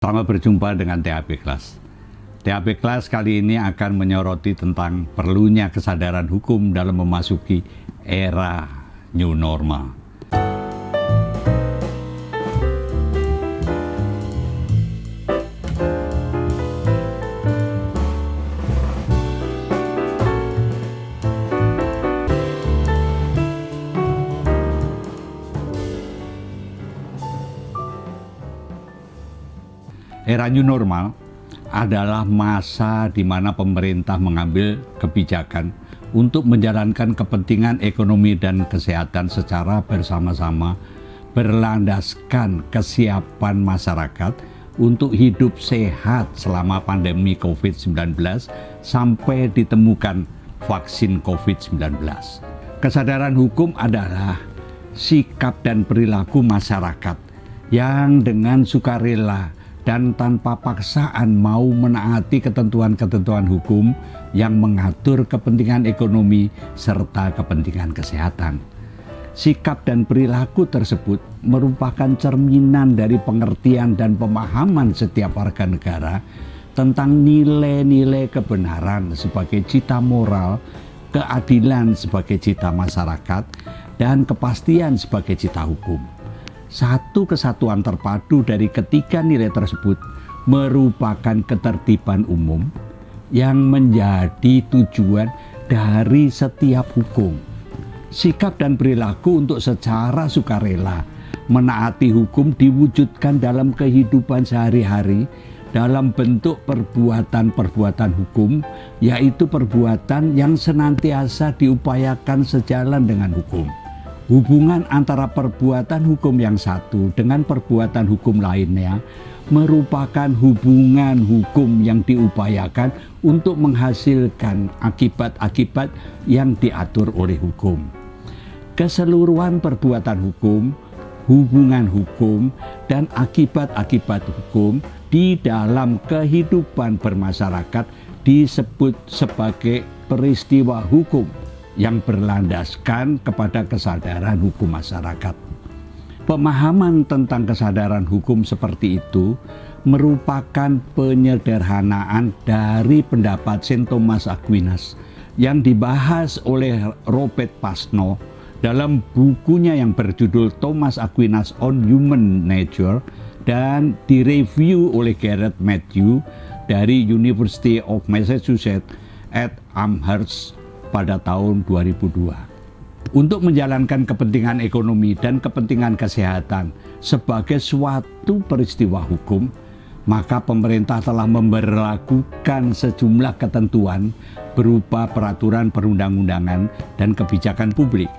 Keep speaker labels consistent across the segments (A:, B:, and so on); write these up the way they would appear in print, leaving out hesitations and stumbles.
A: Selamat berjumpa dengan TAP Class. TAP Class kali ini akan menyoroti tentang perlunya kesadaran hukum dalam memasuki era new normal. Era new normal adalah masa di mana pemerintah mengambil kebijakan untuk menjalankan kepentingan ekonomi dan kesehatan secara bersama-sama, berlandaskan kesiapan masyarakat untuk hidup sehat selama pandemi COVID-19 sampai ditemukan vaksin COVID-19. Kesadaran hukum adalah sikap dan perilaku masyarakat yang dengan sukarela dan tanpa paksaan mau menaati ketentuan-ketentuan hukum yang mengatur kepentingan ekonomi serta kepentingan kesehatan. Sikap dan perilaku tersebut merupakan cerminan dari pengertian dan pemahaman setiap warga negara tentang nilai-nilai kebenaran sebagai cita moral, keadilan sebagai cita masyarakat, dan kepastian sebagai cita hukum. Satu kesatuan terpadu dari ketiga nilai tersebut merupakan ketertiban umum yang menjadi tujuan dari setiap hukum. Sikap dan perilaku untuk secara sukarela menaati hukum diwujudkan dalam kehidupan sehari-hari dalam bentuk perbuatan-perbuatan hukum, yaitu perbuatan yang senantiasa diupayakan sejalan dengan hukum. Hubungan antara perbuatan hukum yang satu dengan perbuatan hukum lainnya merupakan hubungan hukum yang diupayakan untuk menghasilkan akibat-akibat yang diatur oleh hukum. Keseluruhan perbuatan hukum, hubungan hukum, dan akibat-akibat hukum di dalam kehidupan bermasyarakat disebut sebagai peristiwa hukum yang berlandaskan kepada kesadaran hukum masyarakat. Pemahaman tentang kesadaran hukum seperti itu merupakan penyederhanaan dari pendapat Saint Thomas Aquinas yang dibahas oleh Robert Pasno dalam bukunya yang berjudul Thomas Aquinas on Human Nature dan direview oleh Gareth Matthew dari University of Massachusetts at Amherst pada tahun 2002. Untuk menjalankan kepentingan ekonomi dan kepentingan kesehatan sebagai suatu peristiwa hukum, maka pemerintah telah memberlakukan sejumlah ketentuan berupa peraturan perundang-undangan dan kebijakan publik.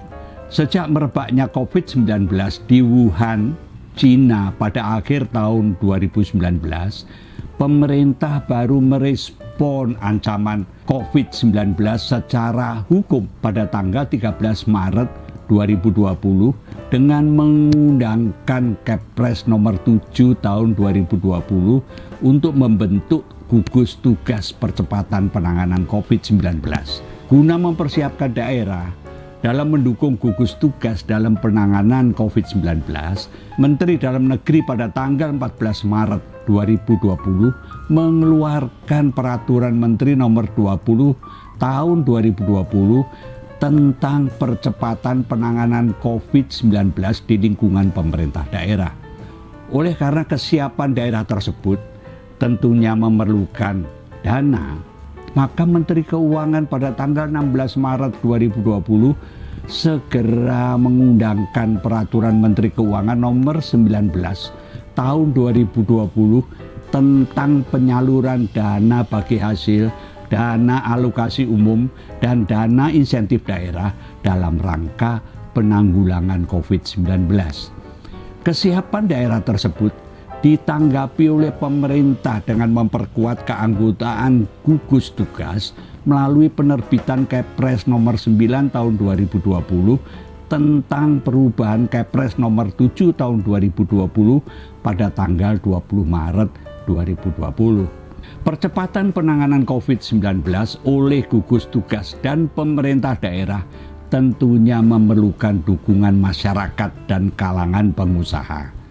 A: Sejak merebaknya COVID-19 di Wuhan, China pada akhir tahun 2019, pemerintah baru merespon ancaman COVID-19 secara hukum pada tanggal 13 Maret 2020 dengan mengundangkan Kepres nomor 7 tahun 2020 untuk membentuk gugus tugas percepatan penanganan COVID-19. Guna mempersiapkan daerah dalam mendukung gugus tugas dalam penanganan COVID-19, Menteri Dalam Negeri pada tanggal 14 Maret 2020 mengeluarkan Peraturan Menteri Nomor 20 Tahun 2020 tentang percepatan penanganan COVID-19 di lingkungan pemerintah daerah. Oleh karena kesiapan daerah tersebut tentunya memerlukan dana, maka Menteri Keuangan pada tanggal 16 Maret 2020 segera mengundangkan Peraturan Menteri Keuangan Nomor 19 Tahun 2020 tentang penyaluran dana bagi hasil, dana alokasi umum, dan dana insentif daerah dalam rangka penanggulangan COVID-19. Kesiapan daerah tersebut ditanggapi oleh pemerintah dengan memperkuat keanggotaan gugus tugas melalui penerbitan Kepres nomor 9 tahun 2020 tentang perubahan Kepres nomor 7 tahun 2020 pada tanggal 20 Maret 2020. Percepatan penanganan COVID-19 oleh gugus tugas dan pemerintah daerah tentunya memerlukan dukungan masyarakat dan kalangan pengusaha.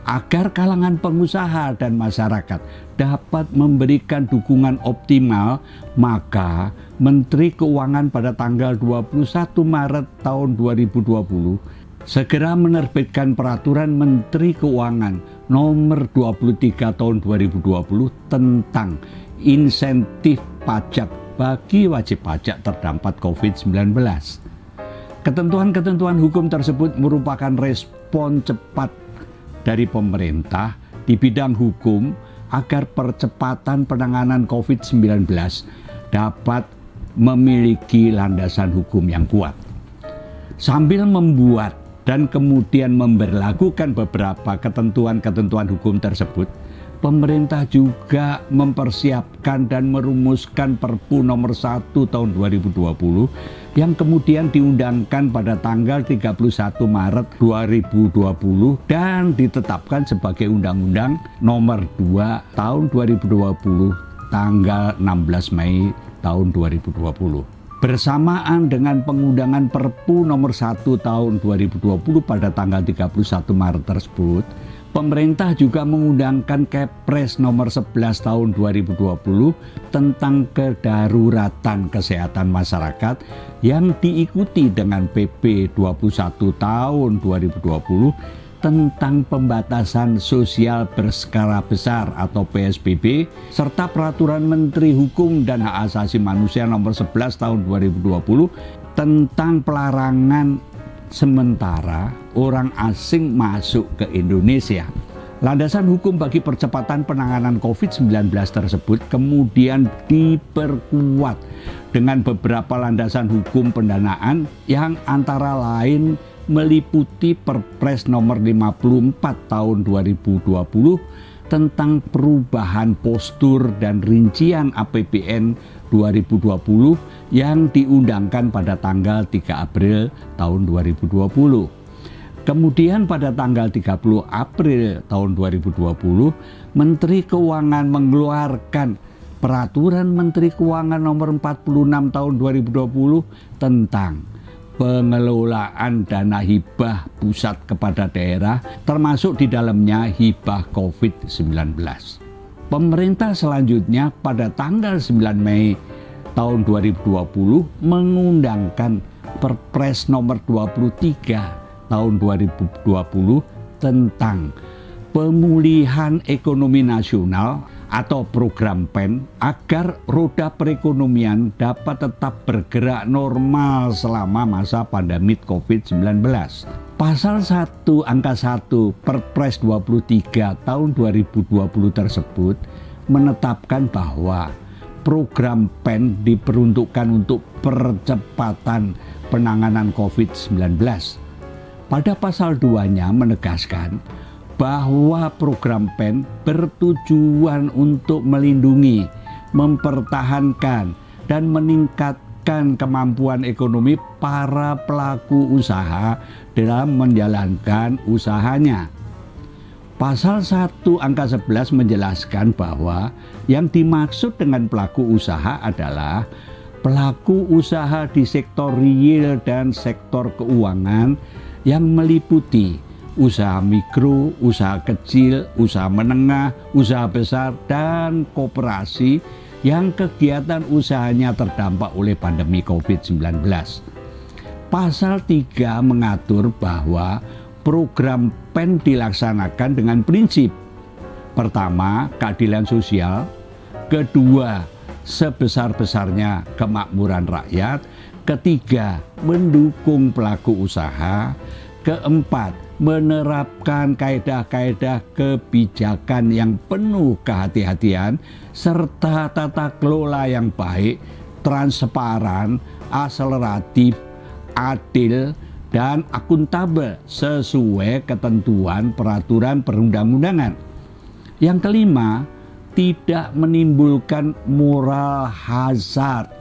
A: Agar kalangan pengusaha dan masyarakat dapat memberikan dukungan optimal, maka Menteri Keuangan pada tanggal 21 Maret tahun 2020 segera menerbitkan Peraturan Menteri Keuangan nomor 23 tahun 2020 tentang insentif pajak bagi wajib pajak terdampak COVID-19. Ketentuan-ketentuan hukum tersebut merupakan respon cepat dari pemerintah di bidang hukum agar percepatan penanganan COVID-19 dapat memiliki landasan hukum yang kuat. Sambil membuat dan kemudian memberlakukan beberapa ketentuan-ketentuan hukum tersebut, pemerintah juga mempersiapkan dan merumuskan Perpu nomor 1 tahun 2020 yang kemudian diundangkan pada tanggal 31 Maret 2020 dan ditetapkan sebagai Undang-Undang nomor 2 tahun 2020 tanggal 16 Mei tahun 2020. Bersamaan dengan pengundangan Perpu nomor 1 tahun 2020 pada tanggal 31 Maret tersebut, pemerintah juga mengundangkan Kepres nomor 11 tahun 2020 tentang kedaruratan kesehatan masyarakat yang diikuti dengan PP 21 tahun 2020 tentang pembatasan sosial berskala besar atau PSBB, serta Peraturan Menteri Hukum dan Hak Asasi Manusia nomor 11 tahun 2020 tentang pelarangan sementara orang asing masuk ke Indonesia. Landasan hukum bagi percepatan penanganan COVID-19 tersebut kemudian diperkuat dengan beberapa landasan hukum pendanaan yang antara lain meliputi Perpres nomor 54 tahun 2020 tentang perubahan postur dan rincian APBN 2020 yang diundangkan pada tanggal 3 April tahun 2020. Kemudian pada tanggal 30 April tahun 2020, Menteri Keuangan mengeluarkan Peraturan Menteri Keuangan nomor 46 tahun 2020 tentang pengelolaan dana hibah pusat kepada daerah, termasuk di dalamnya hibah COVID-19. Pemerintah selanjutnya pada tanggal 9 Mei tahun 2020 mengundangkan Perpres nomor 23 tahun 2020 tentang pemulihan ekonomi nasional atau program PEN agar roda perekonomian dapat tetap bergerak normal selama masa pandemi COVID-19. Pasal 1 angka 1 Perpres 23 tahun 2020 tersebut menetapkan bahwa program PEN diperuntukkan untuk percepatan penanganan COVID-19. Pada pasal 2-nya menegaskan bahwa program PEN bertujuan untuk melindungi, mempertahankan, dan meningkatkan kemampuan ekonomi para pelaku usaha dalam menjalankan usahanya. Pasal 1 angka 11 menjelaskan bahwa yang dimaksud dengan pelaku usaha adalah pelaku usaha di sektor real dan sektor keuangan yang meliputi usaha mikro, usaha kecil, usaha menengah, usaha besar, dan koperasi yang kegiatan usahanya terdampak oleh pandemi COVID-19. Pasal 3 mengatur bahwa program PEN dilaksanakan dengan prinsip: pertama, keadilan sosial; kedua, sebesar-besarnya kemakmuran rakyat; ketiga, mendukung pelaku usaha; keempat, menerapkan kaedah-kaedah kebijakan yang penuh kehati-hatian serta tata kelola yang baik, transparan, akseleratif, adil, dan akuntabel sesuai ketentuan peraturan perundang-undangan. Yang kelima, tidak menimbulkan moral hazard.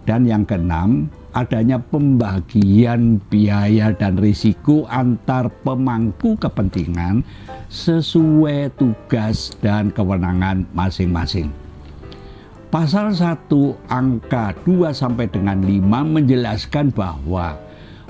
A: Dan yang keenam, adanya pembagian biaya dan risiko antar pemangku kepentingan sesuai tugas dan kewenangan masing-masing. Pasal 1 angka 2 sampai dengan 5 menjelaskan bahwa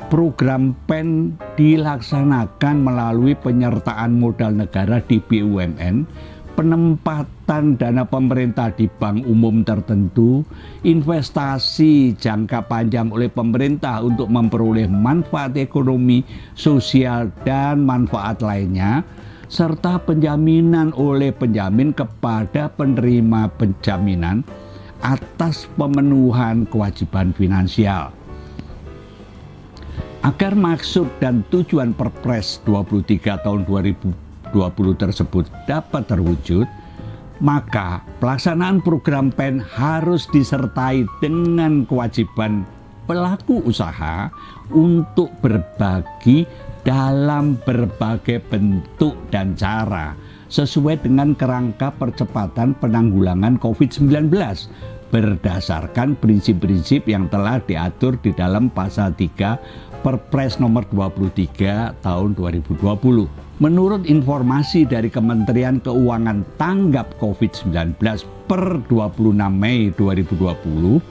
A: Program PEN dilaksanakan melalui penyertaan modal negara di BUMN, penempatan dana pemerintah di bank umum tertentu, investasi jangka panjang oleh pemerintah untuk memperoleh manfaat ekonomi, sosial, dan manfaat lainnya, serta penjaminan oleh penjamin kepada penerima penjaminan atas pemenuhan kewajiban finansial. Agar maksud dan tujuan Perpres 23 tahun 2020 tersebut dapat terwujud, maka pelaksanaan program PEN harus disertai dengan kewajiban pelaku usaha untuk berbagi dalam berbagai bentuk dan cara sesuai dengan kerangka percepatan penanggulangan COVID-19 berdasarkan prinsip-prinsip yang telah diatur di dalam pasal 3 Perpres nomor 23 tahun 2020. Menurut informasi dari Kementerian Keuangan tanggap COVID-19 per 26 Mei 2020,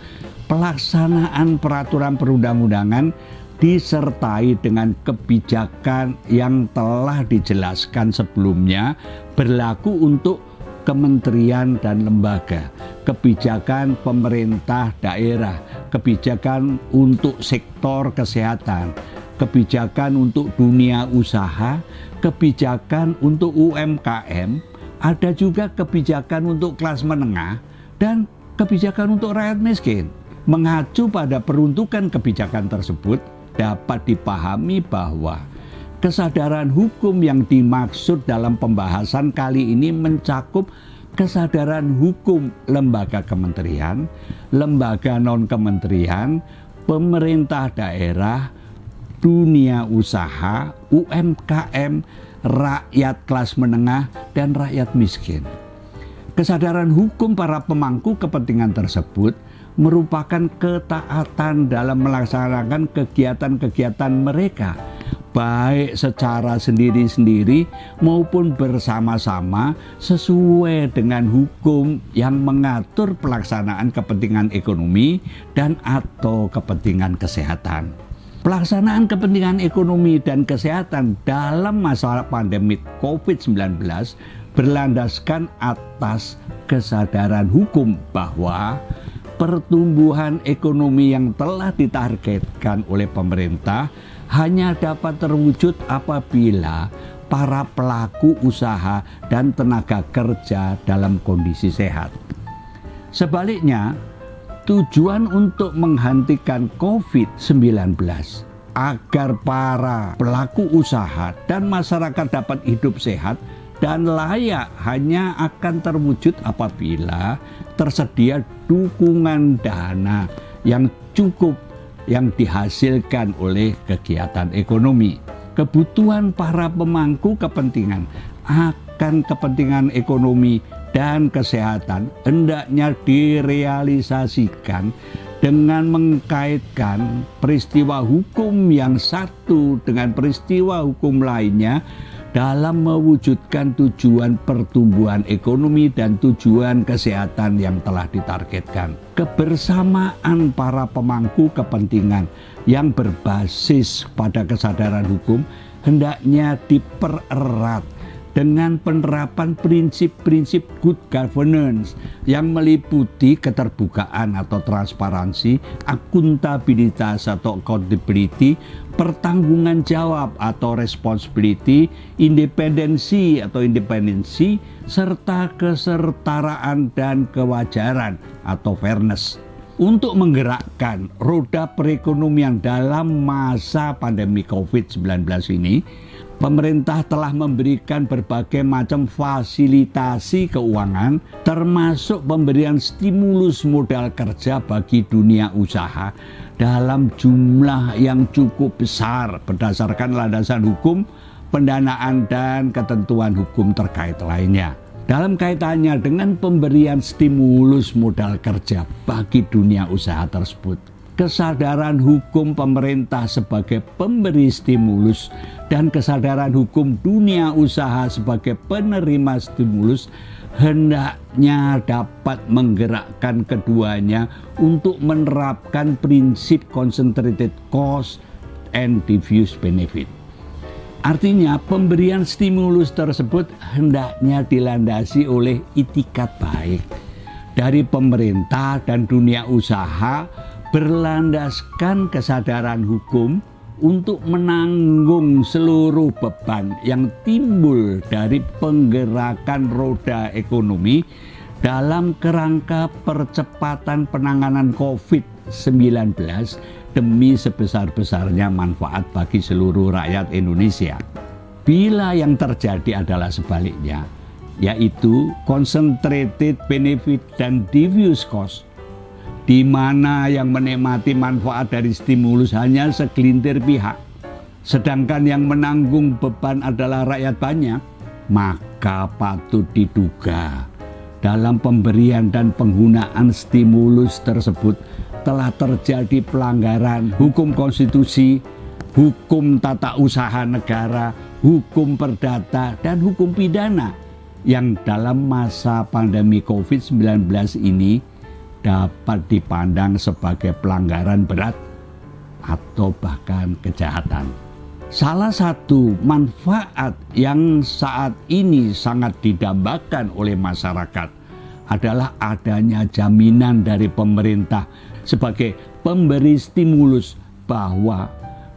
A: pelaksanaan peraturan perundang-undangan disertai dengan kebijakan yang telah dijelaskan sebelumnya berlaku untuk kementerian dan lembaga, kebijakan pemerintah daerah, kebijakan untuk sektor kesehatan, kebijakan untuk dunia usaha, kebijakan untuk UMKM, ada juga kebijakan untuk kelas menengah, dan kebijakan untuk rakyat miskin. Mengacu pada peruntukan kebijakan tersebut, dapat dipahami bahwa kesadaran hukum yang dimaksud dalam pembahasan kali ini mencakup kesadaran hukum lembaga kementerian, lembaga non-kementerian, pemerintah daerah, dunia usaha, UMKM, rakyat kelas menengah, dan rakyat miskin. Kesadaran hukum para pemangku kepentingan tersebut merupakan ketaatan dalam melaksanakan kegiatan-kegiatan mereka, baik secara sendiri-sendiri maupun bersama-sama sesuai dengan hukum yang mengatur pelaksanaan kepentingan ekonomi dan atau kepentingan kesehatan. Pelaksanaan kepentingan ekonomi dan kesehatan dalam masa pandemi COVID-19 berlandaskan atas kesadaran hukum bahwa pertumbuhan ekonomi yang telah ditargetkan oleh pemerintah hanya dapat terwujud apabila para pelaku usaha dan tenaga kerja dalam kondisi sehat. Sebaliknya, tujuan untuk menghentikan COVID-19 agar para pelaku usaha dan masyarakat dapat hidup sehat dan layak hanya akan terwujud apabila tersedia dukungan dana yang cukup yang dihasilkan oleh kegiatan ekonomi. Kebutuhan para pemangku kepentingan akan kepentingan ekonomi dan kesehatan hendaknya direalisasikan dengan mengkaitkan peristiwa hukum yang satu dengan peristiwa hukum lainnya dalam mewujudkan tujuan pertumbuhan ekonomi dan tujuan kesehatan yang telah ditargetkan. Kebersamaan para pemangku kepentingan yang berbasis pada kesadaran hukum hendaknya dipererat dengan penerapan prinsip-prinsip good governance yang meliputi keterbukaan atau transparansi, akuntabilitas atau accountability, pertanggunggan jawab atau responsibility, independensi, serta kesetaraan dan kewajaran atau fairness. Untuk menggerakkan roda perekonomian dalam masa pandemi COVID-19 ini, pemerintah telah memberikan berbagai macam fasilitasi keuangan, termasuk pemberian stimulus modal kerja bagi dunia usaha dalam jumlah yang cukup besar berdasarkan landasan hukum, pendanaan, dan ketentuan hukum terkait lainnya. Dalam kaitannya dengan pemberian stimulus modal kerja bagi dunia usaha tersebut, kesadaran hukum pemerintah sebagai pemberi stimulus dan kesadaran hukum dunia usaha sebagai penerima stimulus hendaknya dapat menggerakkan keduanya untuk menerapkan prinsip concentrated cost, and diffuse benefit. Artinya pemberian stimulus tersebut hendaknya dilandasi oleh itikat baik dari pemerintah dan dunia usaha, berlandaskan kesadaran hukum untuk menanggung seluruh beban yang timbul dari penggerakan roda ekonomi dalam kerangka percepatan penanganan COVID-19 demi sebesar-besarnya manfaat bagi seluruh rakyat Indonesia. Bila yang terjadi adalah sebaliknya, yaitu concentrated benefit dan diffuse cost, di mana yang menikmati manfaat dari stimulus hanya segelintir pihak, sedangkan yang menanggung beban adalah rakyat banyak, maka patut diduga dalam pemberian dan penggunaan stimulus tersebut telah terjadi pelanggaran hukum konstitusi, hukum tata usaha negara, hukum perdata, dan hukum pidana yang dalam masa pandemi COVID-19 ini dapat dipandang sebagai pelanggaran berat atau bahkan kejahatan. Salah satu manfaat yang saat ini sangat didambakan oleh masyarakat adalah adanya jaminan dari pemerintah sebagai pemberi stimulus bahwa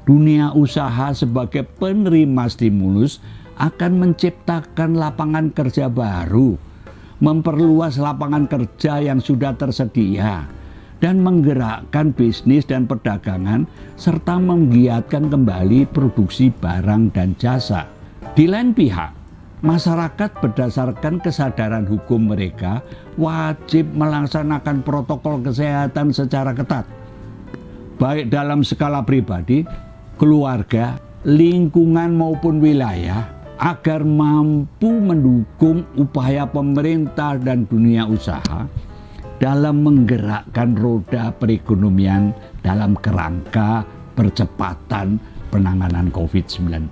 A: dunia usaha sebagai penerima stimulus akan menciptakan lapangan kerja baru, memperluas lapangan kerja yang sudah tersedia, dan menggerakkan bisnis dan perdagangan, serta menggiatkan kembali produksi barang dan jasa. Di lain pihak, masyarakat berdasarkan kesadaran hukum mereka wajib melaksanakan protokol kesehatan secara ketat, baik dalam skala pribadi, keluarga, lingkungan maupun wilayah, agar mampu mendukung upaya pemerintah dan dunia usaha dalam menggerakkan roda perekonomian dalam kerangka percepatan penanganan COVID-19.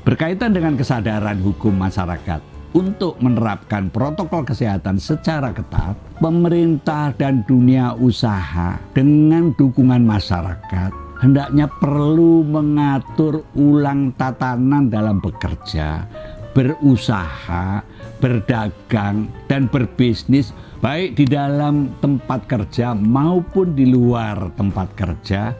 A: Berkaitan dengan kesadaran hukum masyarakat untuk menerapkan protokol kesehatan secara ketat, pemerintah dan dunia usaha dengan dukungan masyarakat hendaknya perlu mengatur ulang tatanan dalam bekerja, berusaha, berdagang, dan berbisnis baik di dalam tempat kerja maupun di luar tempat kerja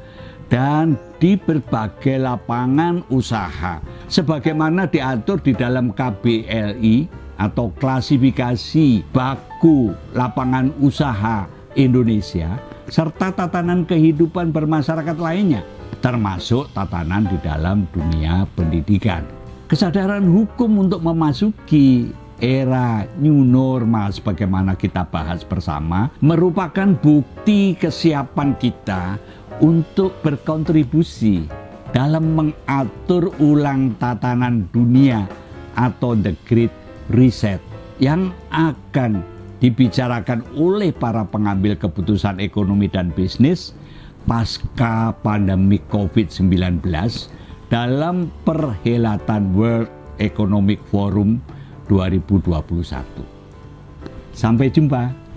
A: dan di berbagai lapangan usaha sebagaimana diatur di dalam KBLI atau klasifikasi baku lapangan usaha Indonesia, serta tatanan kehidupan bermasyarakat lainnya, termasuk tatanan di dalam dunia pendidikan. Kesadaran hukum untuk memasuki era new normal sebagaimana kita bahas bersama merupakan bukti kesiapan kita untuk berkontribusi dalam mengatur ulang tatanan dunia atau The Great Reset yang akan dibicarakan oleh para pengambil keputusan ekonomi dan bisnis pasca pandemi COVID-19 dalam perhelatan World Economic Forum 2021. Sampai jumpa.